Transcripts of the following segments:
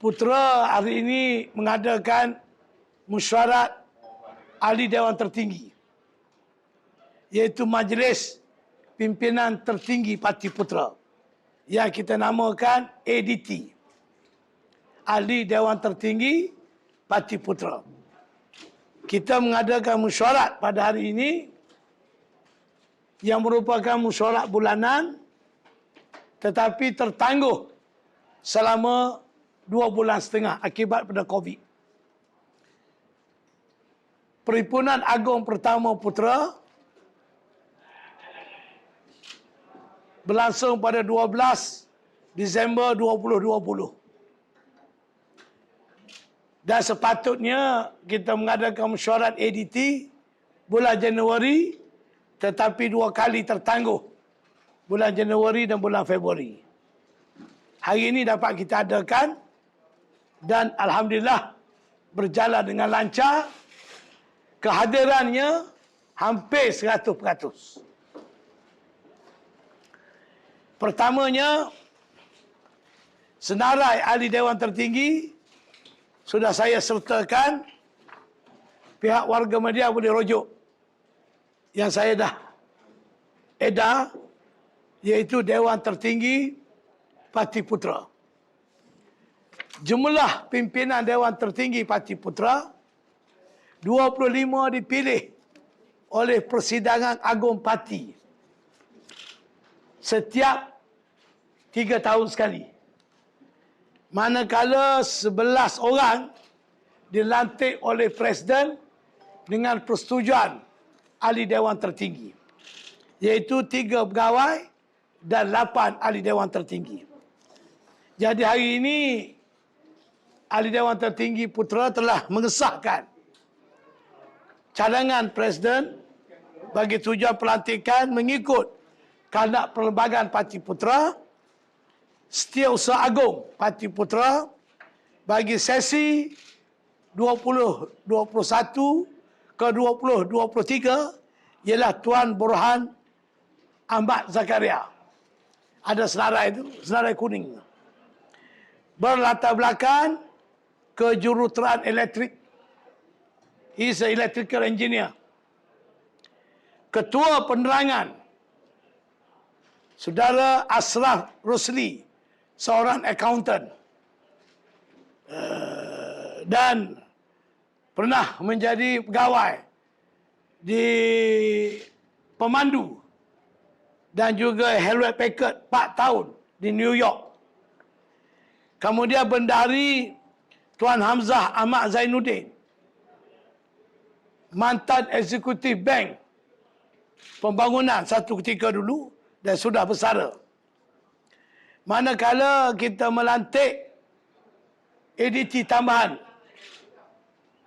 Putra hari ini mengadakan mesyuarat ahli Dewan Tertinggi, iaitu Majlis Pimpinan Tertinggi Parti Putra yang kita namakan ADT, Ahli Dewan Tertinggi Parti Putra. Kita mengadakan mesyuarat pada hari ini yang merupakan mesyuarat bulanan tetapi tertangguh selama 2,5 bulan akibat pada COVID. Perhimpunan Agung Pertama Putra berlangsung pada 12 Disember 2020. Dan sepatutnya kita mengadakan mesyuarat ADT bulan Januari, tetapi 2 kali tertangguh, bulan Januari dan bulan Februari. Hari ini dapat kita adakan dan alhamdulillah berjalan dengan lancar. Kehadirannya hampir 100%. Pertamanya, senarai ahli Dewan Tertinggi sudah saya sertakan. Pihak warga media boleh rujuk yang saya dah edar, iaitu Dewan Tertinggi Parti Putra. Jumlah pimpinan Dewan Tertinggi Parti Putra 25 dipilih oleh Persidangan Agung Parti setiap 3 tahun sekali. Manakala 11 orang dilantik oleh Presiden dengan persetujuan ahli Dewan Tertinggi, iaitu 3 pegawai dan 8 ahli Dewan Tertinggi. Jadi hari ini ahli Dewan Tertinggi Putra telah mengesahkan cadangan Presiden bagi tujuan pelantikan mengikut kehendak Perlembagaan Parti Putra, Setiausaha Agung Parti Putra bagi sesi 2021 ke 2023 ialah Tuan Borhan Ahmad Zakaria. Ada senarai itu, senarai kuning. Berlatar belakang kejuruteraan elektrik. He is an electrical engineer. Ketua Penerangan, Saudara Ashraf Rosli, seorang accountant. Dan pernah menjadi pegawai di pemandu dan juga Hewlett Packard 4 tahun di New York. Kemudian Bendahari Tuan Hamzah Ahmad Zainuddin, mantan eksekutif bank pembangunan satu ketika dulu dan sudah bersara. Manakala kita melantik ADT tambahan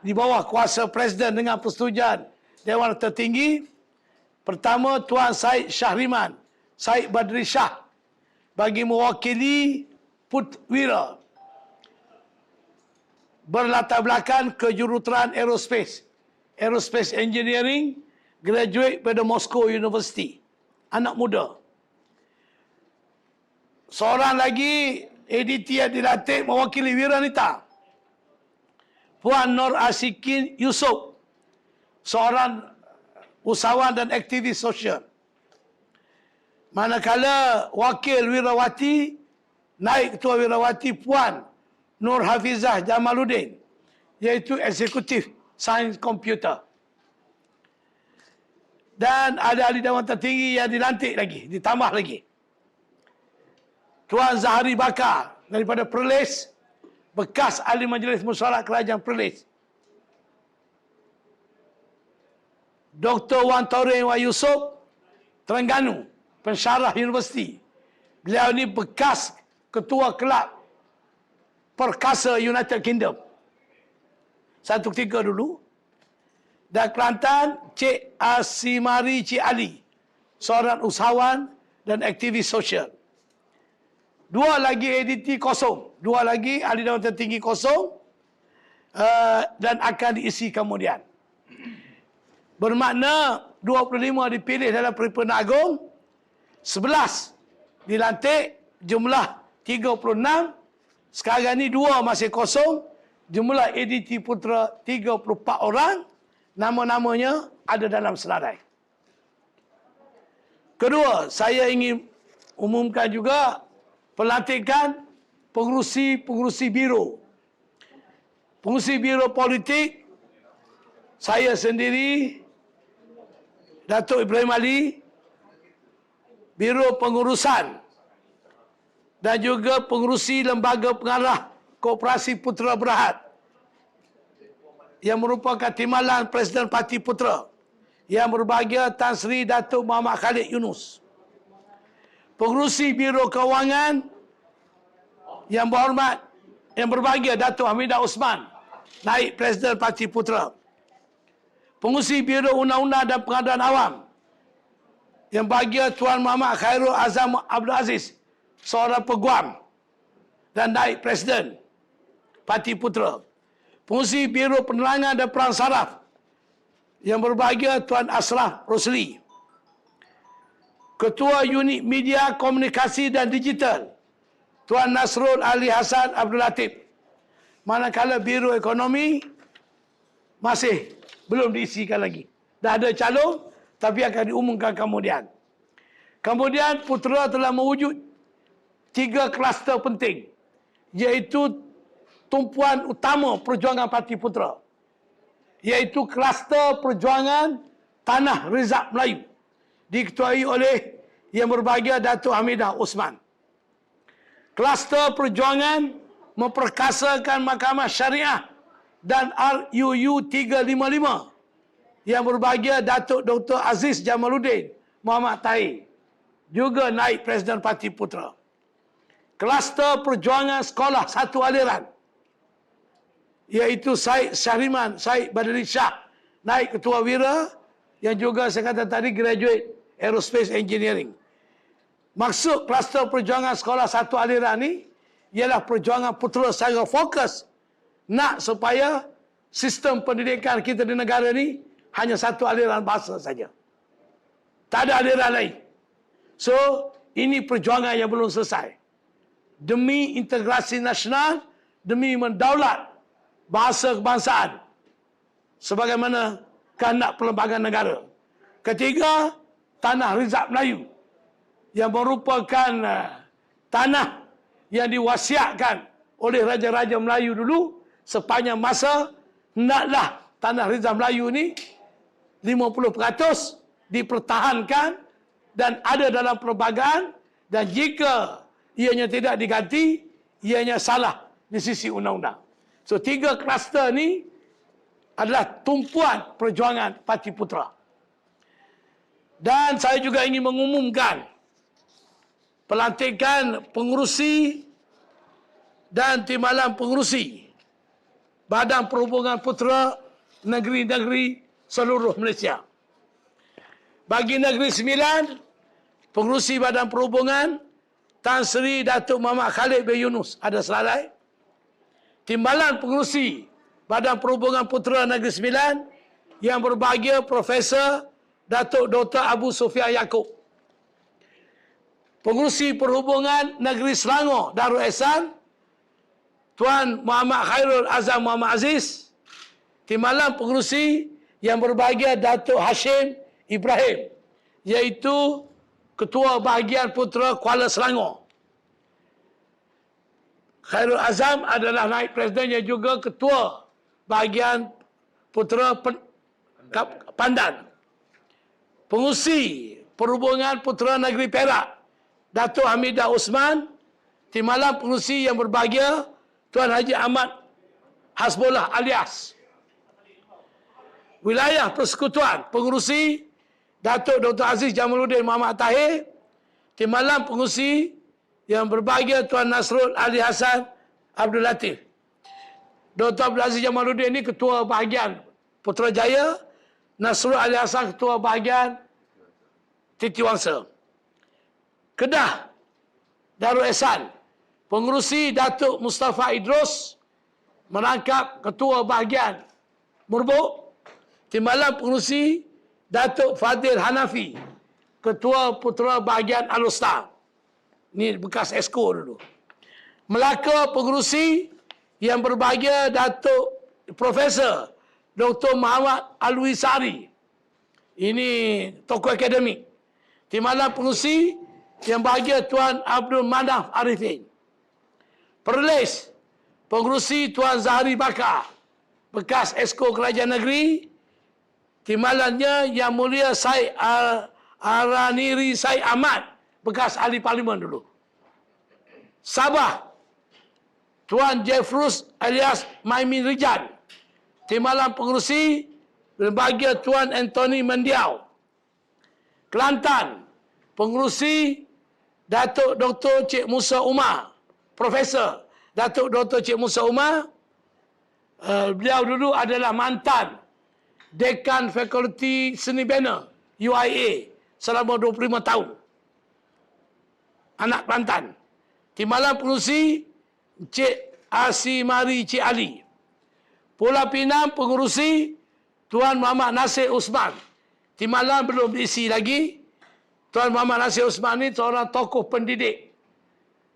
di bawah kuasa Presiden dengan persetujuan Dewan Tertinggi, pertama Tuan Syed Syahriman Syed Badri Shah bagi mewakili Putwira, berlatar belakang kejuruteraan Aerospace Engineering, graduate pada Moscow University. Anak muda. Seorang lagi ADT yang dilantik mewakili Wiranita, Puan Nur Asikin Yusof, seorang usahawan dan aktivis sosial. Manakala wakil Wirawati, naik ketua Wirawati Puan Nur Hafizah Jamaluddin, iaitu eksekutif sains komputer. Dan ada ahli Dewan Tertinggi yang dilantik lagi, ditambah lagi. Tuan Zahari Bakar daripada Perlis, bekas ahli Majlis Mesyuarat Kerajaan Perlis. Dr. Wan Taurin Wan Yusof, Terengganu, pensyarah universiti. Beliau ini bekas ketua kelab Perkasa United Kingdom satu ketika dulu. Dan Kelantan, Cik Asimari Cik Ali, seorang usahawan dan aktivis sosial. 2 lagi ADT kosong, 2 lagi ahli Dewan Tertinggi kosong, dan akan diisi kemudian. Bermakna 25 dipilih dalam Perhimpunan Agung, 11 dilantik, jumlah 36, Sekarang ni 2 masih kosong. Jumlah ADT Putra 34 orang. Nama-namanya ada dalam senarai. Kedua, saya ingin umumkan juga pelantikan pengurusi biro. Pengurusi biro politik, saya sendiri, Datuk Ibrahim Ali, biro pengurusan dan juga pengurusi lembaga pengarah Koperasi Putra Berhad yang merupakan timbalan Presiden Parti Putra yang berbahagia Tan Sri Datuk Muhammad Khalid Yunus. Pengurusi Biro Kewangan yang berhormat, yang berbahagia Datuk Hamidah Osman, Naib Presiden Parti Putra. Pengurusi Biro Undang-Undang dan Pengadaan Awam yang bahagia Tuan Muhammad Khairul Azam Abdul Aziz, seorang peguam dan Naib Presiden Parti Putra. Pengurusi Biro Penerangan dan Perang Saraf yang berbahagia Tuan Ashraf Rosli. Ketua Unit Media Komunikasi dan Digital Tuan Nasrul Ali Hassan Abdul Latif. Manakala Biro Ekonomi masih belum diisikan lagi. Dah ada calon tapi akan diumumkan kemudian. Kemudian Putra telah mewujud 3 kluster penting, iaitu tumpuan utama perjuangan Parti Putra, iaitu kluster perjuangan Tanah Rizab Melayu, diketuai oleh yang berbahagia Datuk Hamidah Osman. Kluster perjuangan memperkasakan Mahkamah Syariah dan RUU 355 yang berbahagia Datuk Dr. Aziz Jamaluddin Muhammad Tahir, juga Naib Presiden Parti Putra. Kluster perjuangan sekolah satu aliran, iaitu Syed Syahriman Syed Badri Shah, Naib Ketua Wira, yang juga saya kata tadi graduate Aerospace Engineering. Maksud kluster perjuangan sekolah satu aliran ni ialah perjuangan Putra secara fokus nak supaya sistem pendidikan kita di negara ni hanya satu aliran bahasa saja. Tak ada aliran lain. So, ini perjuangan yang belum selesai. Demi integrasi nasional, demi mendaulat bahasa kebangsaan sebagaimana kehendak perlembagaan negara. Ketiga, Tanah Rizab Melayu yang merupakan tanah yang diwasiatkan oleh Raja-Raja Melayu dulu sepanjang masa. Hendaklah Tanah Rizab Melayu ni 50% dipertahankan dan ada dalam perlembagaan, dan jika ianya tidak diganti, ianya salah di sisi undang-undang. So 3 kluster ni adalah tumpuan perjuangan Parti Putra. Dan saya juga ingin mengumumkan pelantikan pengurusi dan timbalan pengurusi Badan Perhubungan Putra negeri-negeri seluruh Malaysia. Bagi Negeri Sembilan, pengurusi Badan Perhubungan Tan Sri Datuk Muhammad Khalid bin Yunus ada selalai. Timbalan pengurusi Badan Perhubungan Putra Negeri Sembilan yang berbahagia Profesor Datuk Dr. Abu Sufyan Yaakob. Pengurusi Perhubungan Negeri Selangor Darul Ehsan Tuan Muhammad Khairul Azam Muhammad Aziz. Timbalan pengurusi yang berbahagia Datuk Hashim Ibrahim, iaitu Ketua Bahagian Putra Kuala Selangor. Khairul Azam adalah Naib Presiden yang juga Ketua Bahagian Putra Pandan. Pengurusi Perhubungan Putra Negeri Perak Datuk Hamidah Osman. Timbalan pengurusi yang berbahagia Tuan Haji Ahmad Hasbullah alias. Wilayah Persekutuan pengurusi Datuk Dr. Aziz Jamaluddin Muhammad Tahir. Timbalan pengurusi yang berbahagia Tuan Nasrul Ali Hassan Abdul Latif. Dr. Abdul Aziz Jamaluddin ini Ketua Bahagian Putrajaya, Nasrul Ali Hassan Ketua Bahagian Titiwangsa. Kedah Darul Ehsan, pengurusi Datuk Mustafa Idrus merangkap Ketua Bahagian Murbuk. Timbalan pengurusi Datuk Fadil Hanafi, Ketua Putra Bahagian Al-Usta. Ini bekas Esko dulu. Melaka Pengerusi yang berbahagia Datuk Profesor Dr. Muhammad Alwi Sari. Ini tokoh akademik. Timbalan Pengerusi yang bahagia Tuan Abdul Manaf Arifin. Perlis Pengerusi Tuan Zahari Bakar, bekas Esko Kerajaan Negeri. Timbalannya Yang Mulia Syed Araniri Syed Ahmad, bekas Ahli Parlimen dulu. Sabah Tuan Jeffrus alias Maimin Rijan. Timbalan Pengerusi berbahagia Tuan Anthony Mendiau. Kelantan Pengerusi Datuk Dr. Cik Musa Umar, Profesor Datuk Dr. Cik Musa Umar. Beliau dulu adalah mantan Dekan Fakulti Seni Bina UIA selama 25 tahun. Anak Kelantan. Timbalan Pengerusi Cik Asimari Cik Ali. Pulau Pinang Pengerusi Tuan Muhammad Nasir Usman. Timbalan belum diisi lagi. Tuan Muhammad Nasir Usman ni seorang tokoh pendidik.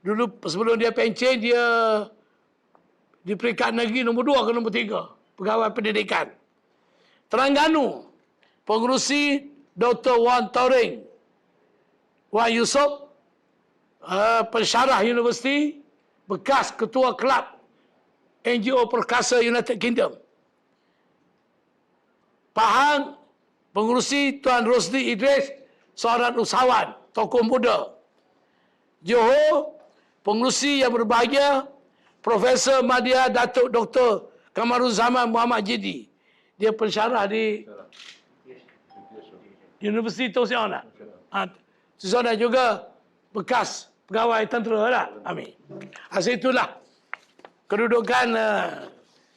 Dulu sebelum dia pencen, dia di peringkat negeri nombor 2 ke nombor 3. Pegawai pendidikan. Terengganu Pengerusi Dr. Wan Toring Wan Yusof, pensyarah universiti, bekas ketua kelab NGO Perkasa United Kingdom. Pahang Pengerusi Tuan Rosli Idris, seorang usahawan, tokoh muda. Johor Pengerusi yang berbahagia Profesor Madya Datuk Dr. Kamaruzzaman Muhammad Jidi. Dia pensyarah di Universiti Tausiana. Tausiana juga bekas pegawai tentera lah. Amin. Hasil itulah kedudukan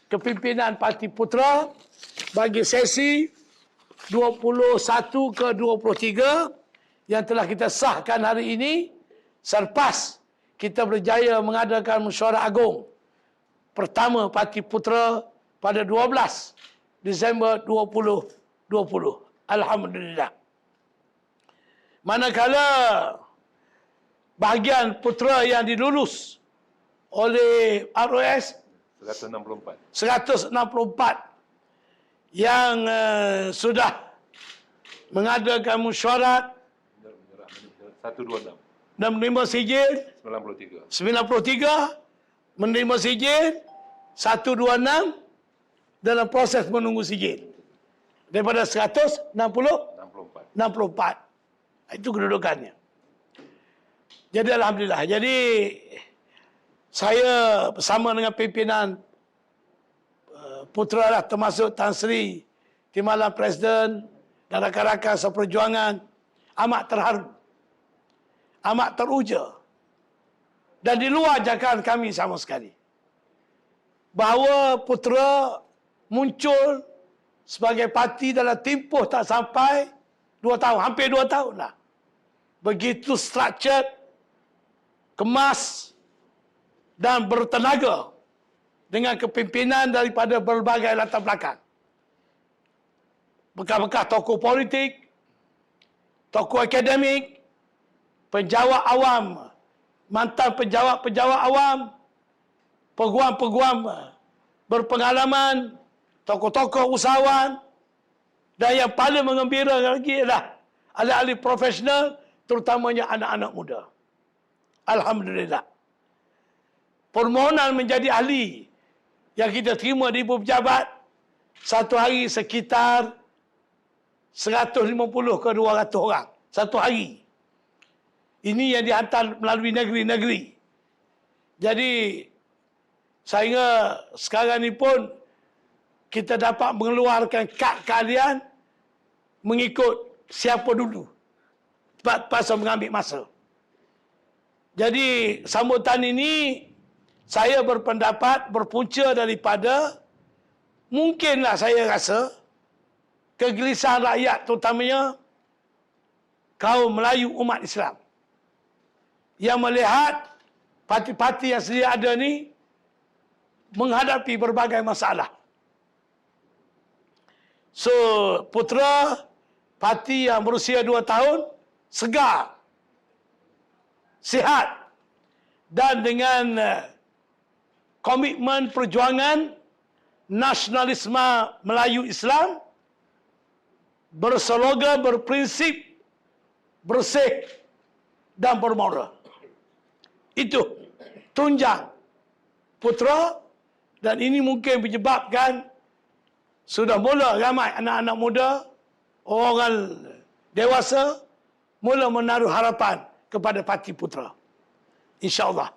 kepimpinan Parti Putra bagi sesi 21 ke 23 yang telah kita sahkan hari ini selepas kita berjaya mengadakan mesyuarat agung pertama Parti Putra pada 12 Disember 2020. Alhamdulillah. Manakala bahagian putera yang dilulus oleh ROS 164 yang sudah mengadakan mesyuarat 126 dan menerima sijil 93, menerima sijil 126 dalam proses menunggu sijil daripada 164. Itu kedudukannya. Jadi alhamdulillah. Jadi saya bersama dengan pimpinan putera lah, termasuk Tan Sri Timbalan Presiden dan rakan-rakan seperjuangan, amat terharu, amat teruja dan di luar jangkaan kami sama sekali bahawa putera muncul sebagai parti dalam tempoh tak sampai 2 tahun, hampir 2 tahun lah. Begitu structured, kemas dan bertenaga dengan kepimpinan daripada berbagai latar belakang. Bekas-bekas tokoh politik, tokoh akademik, penjawat awam, mantan penjawat awam, peguam-peguam berpengalaman, tokoh-tokoh usahawan, dan yang paling menggembirakan lagi adalah ahli-ahli profesional, terutamanya anak-anak muda. Alhamdulillah. Permohonan menjadi ahli yang kita terima di Ibu Pejabat satu hari sekitar 150 ke 200 orang. Satu hari. Ini yang dihantar melalui negeri-negeri. Jadi, saya sekarang ni pun kita dapat mengeluarkan kad kalian mengikut siapa dulu. Pasal mengambil masa. Jadi, sambutan ini saya berpendapat berpunca daripada mungkinlah saya rasa kegelisahan rakyat, terutamanya kaum Melayu umat Islam yang melihat parti-parti yang sedia ada ni menghadapi berbagai masalah. So, putera parti yang berusia 2 tahun, segar, sihat, dan dengan komitmen perjuangan nasionalisme Melayu Islam, berslogan, berprinsip, bersih dan bermoral. Itu tunjang Putra, dan ini mungkin menyebabkan sudah mula ramai anak-anak muda, orang dewasa mula menaruh harapan kepada Parti Putra. InsyaAllah.